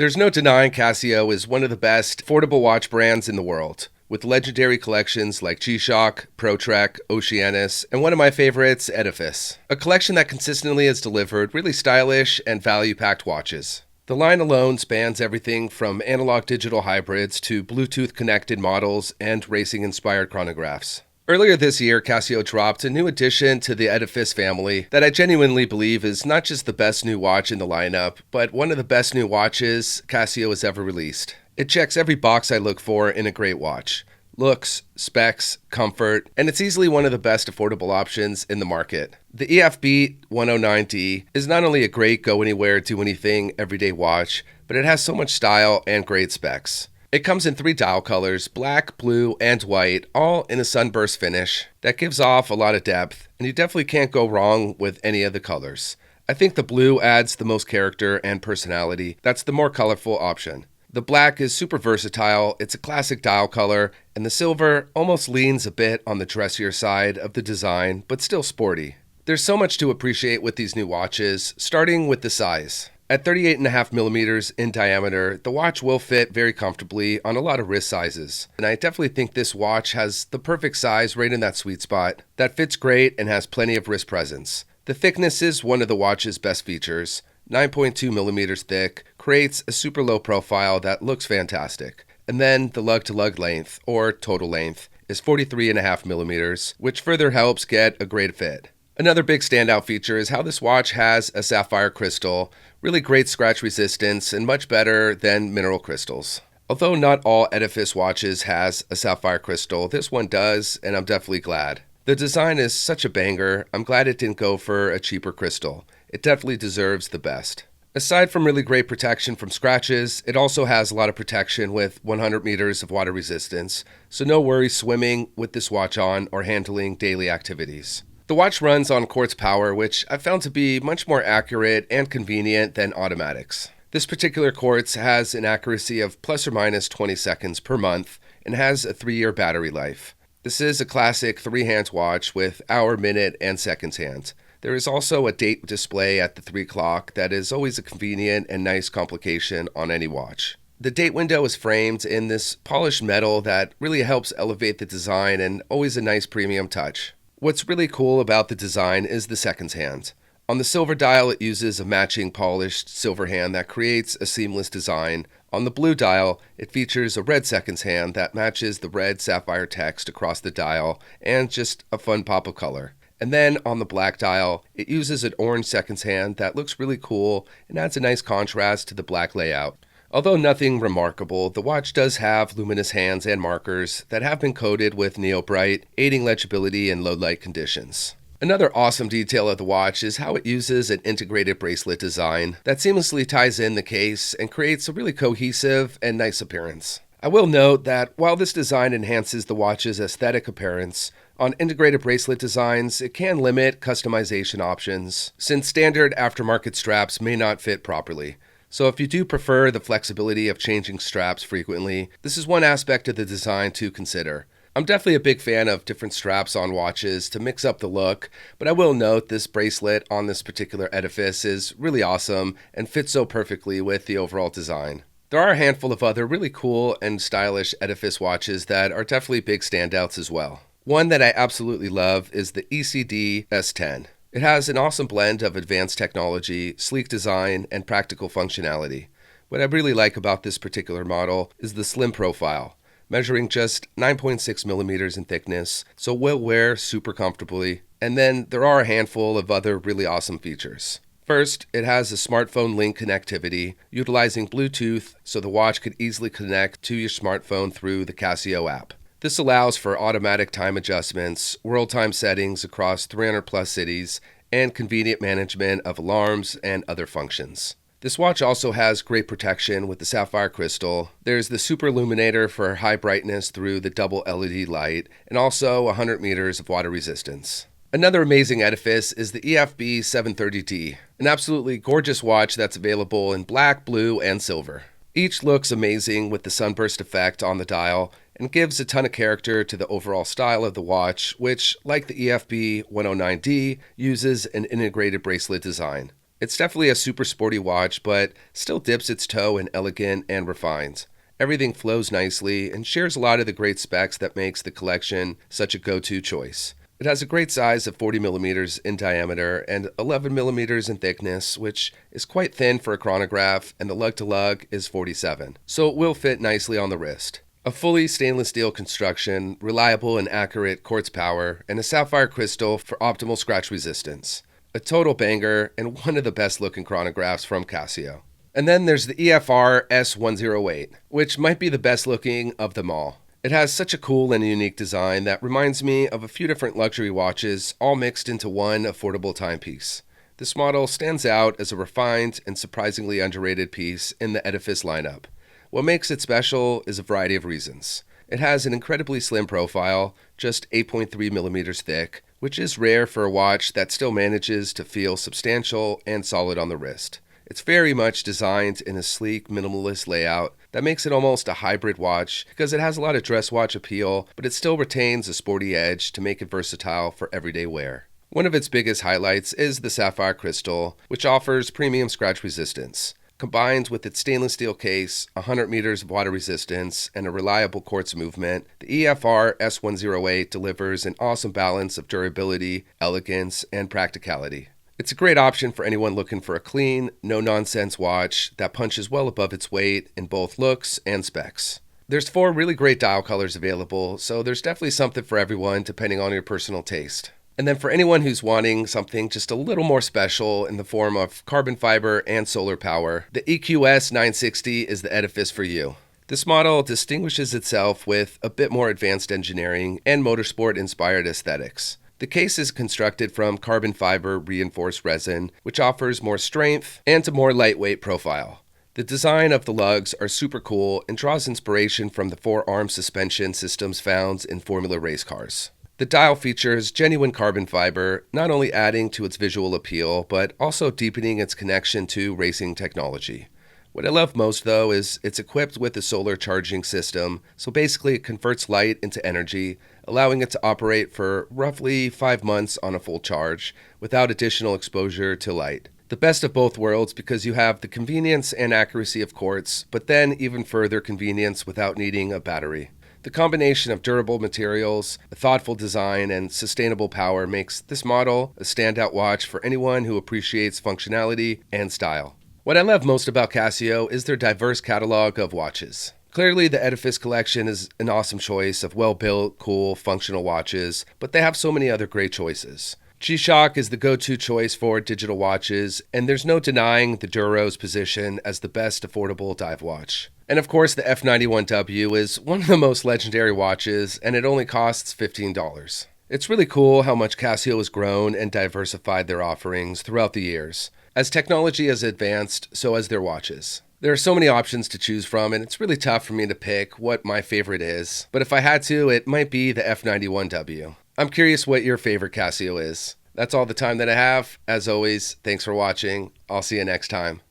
There's no denying Casio is one of the best affordable watch brands in the world, with legendary collections like Casioak, ProTrek, Oceanus, and one of my favorites, Edifice. A collection that consistently has delivered really stylish and value-packed watches. The line alone spans everything from analog-digital hybrids to Bluetooth-connected models and racing-inspired chronographs. Earlier this year, Casio dropped a new addition to the Edifice family that I genuinely believe is not just the best new watch in the lineup, but one of the best new watches Casio has ever released. It checks every box I look for in a great watch. Looks, specs, comfort, and it's easily one of the best affordable options in the market. The EFB-109D is not only a great go-anywhere, do-anything everyday watch, but it has so much style and great specs. It comes in 3 dial colors, black, blue, and white, all in a sunburst finish that gives off a lot of depth, and you definitely can't go wrong with any of the colors. I think the blue adds the most character and personality. That's the more colorful option. The black is super versatile, it's a classic dial color, and the silver almost leans a bit on the dressier side of the design, but still sporty. There's so much to appreciate with these new watches, starting with the size. At 38.5 millimeters in diameter, the watch will fit very comfortably on a lot of wrist sizes. And I definitely think this watch has the perfect size right in that sweet spot that fits great and has plenty of wrist presence. The thickness is one of the watch's best features. 9.2 millimeters thick, creates a super low profile that looks fantastic. And then the lug-to-lug length, or total length, is 43.5 millimeters, which further helps get a great fit. Another big standout feature is how this watch has a sapphire crystal, really great scratch resistance and much better than mineral crystals. Although not all Edifice watches has a sapphire crystal, this one does, and I'm definitely glad. The design is such a banger, I'm glad it didn't go for a cheaper crystal. It definitely deserves the best. Aside from really great protection from scratches, it also has a lot of protection with 100 meters of water resistance, so no worries swimming with this watch on or handling daily activities. The watch runs on quartz power, which I found to be much more accurate and convenient than automatics. This particular quartz has an accuracy of plus or minus 20 seconds per month and has a 3-year battery life. This is a classic 3-hands watch with hour, minute, and seconds hand. There is also a date display at the 3 o'clock that is always a convenient and nice complication on any watch. The date window is framed in this polished metal that really helps elevate the design and always a nice premium touch. What's really cool about the design is the seconds hand. On the silver dial, it uses a matching polished silver hand that creates a seamless design. On the blue dial, it features a red seconds hand that matches the red sapphire text across the dial and just a fun pop of color. And then on the black dial, it uses an orange seconds hand that looks really cool and adds a nice contrast to the black layout. Although nothing remarkable, the watch does have luminous hands and markers that have been coated with neo-bright, aiding legibility in low light conditions. Another awesome detail of the watch is how it uses an integrated bracelet design that seamlessly ties in the case and creates a really cohesive and nice appearance. I will note that while this design enhances the watch's aesthetic appearance, on integrated bracelet designs, it can limit customization options, since standard aftermarket straps may not fit properly. So if you do prefer the flexibility of changing straps frequently, this is one aspect of the design to consider. I'm definitely a big fan of different straps on watches to mix up the look, but I will note this bracelet on this particular Edifice is really awesome and fits so perfectly with the overall design. There are a handful of other really cool and stylish Edifice watches that are definitely big standouts as well. One that I absolutely love is the ECD S10. It has an awesome blend of advanced technology, sleek design, and practical functionality. What I really like about this particular model is the slim profile, measuring just 9.6 millimeters in thickness, so will wear super comfortably. And then there are a handful of other really awesome features. First, it has a smartphone link connectivity, utilizing Bluetooth so the watch could easily connect to your smartphone through the Casio app. This allows for automatic time adjustments, world time settings across 300 plus cities, and convenient management of alarms and other functions. This watch also has great protection with the sapphire crystal. There's the super illuminator for high brightness through the double LED light, and also 100 meters of water resistance. Another amazing Edifice is the EFB-620D, an absolutely gorgeous watch that's available in black, blue, and silver. Each looks amazing with the sunburst effect on the dial, and gives a ton of character to the overall style of the watch, which, like the EFB-109D, uses an integrated bracelet design. It's definitely a super sporty watch, but still dips its toe in elegant and refined. Everything flows nicely and shares a lot of the great specs that makes the collection such a go-to choice. It has a great size of 40 millimeters in diameter and 11 millimeters in thickness, which is quite thin for a chronograph, and the lug-to-lug is 47, so it will fit nicely on the wrist. A fully stainless steel construction, reliable and accurate quartz power, and a sapphire crystal for optimal scratch resistance. A total banger and one of the best looking chronographs from Casio. And then there's the EFR S108, which might be the best looking of them all. It has such a cool and unique design that reminds me of a few different luxury watches all mixed into one affordable timepiece. This model stands out as a refined and surprisingly underrated piece in the Edifice lineup. What makes it special is a variety of reasons. It has an incredibly slim profile, just 8.3 millimeters thick, which is rare for a watch that still manages to feel substantial and solid on the wrist. It's very much designed in a sleek, minimalist layout that makes it almost a hybrid watch because it has a lot of dress watch appeal, but it still retains a sporty edge to make it versatile for everyday wear. One of its biggest highlights is the sapphire crystal, which offers premium scratch resistance. Combined with its stainless steel case, 100 meters of water resistance, and a reliable quartz movement, the EFR S108 delivers an awesome balance of durability, elegance, and practicality. It's a great option for anyone looking for a clean, no-nonsense watch that punches well above its weight in both looks and specs. There's 4 really great dial colors available, so there's definitely something for everyone depending on your personal taste. And then for anyone who's wanting something just a little more special in the form of carbon fiber and solar power, the EQS 960 is the Edifice for you. This model distinguishes itself with a bit more advanced engineering and motorsport-inspired aesthetics. The case is constructed from carbon fiber reinforced resin, which offers more strength and a more lightweight profile. The design of the lugs are super cool and draws inspiration from the 4-arm suspension systems found in Formula race cars. The dial features genuine carbon fiber, not only adding to its visual appeal, but also deepening its connection to racing technology. What I love most, though, is it's equipped with a solar charging system, so basically it converts light into energy, allowing it to operate for roughly 5 months on a full charge, without additional exposure to light. The best of both worlds because you have the convenience and accuracy of quartz, but then even further convenience without needing a battery. The combination of durable materials, a thoughtful design, and sustainable power makes this model a standout watch for anyone who appreciates functionality and style. What I love most about Casio is their diverse catalog of watches. Clearly, the Edifice collection is an awesome choice of well-built, cool, functional watches, but they have so many other great choices. Casioak is the go-to choice for digital watches, and there's no denying the Duro's position as the best affordable dive watch. And of course, the F91W is one of the most legendary watches, and it only costs $15. It's really cool how much Casio has grown and diversified their offerings throughout the years. As technology has advanced, so has their watches. There are so many options to choose from, and it's really tough for me to pick what my favorite is. But if I had to, it might be the F91W. I'm curious what your favorite Casio is. That's all the time that I have. As always, thanks for watching. I'll see you next time.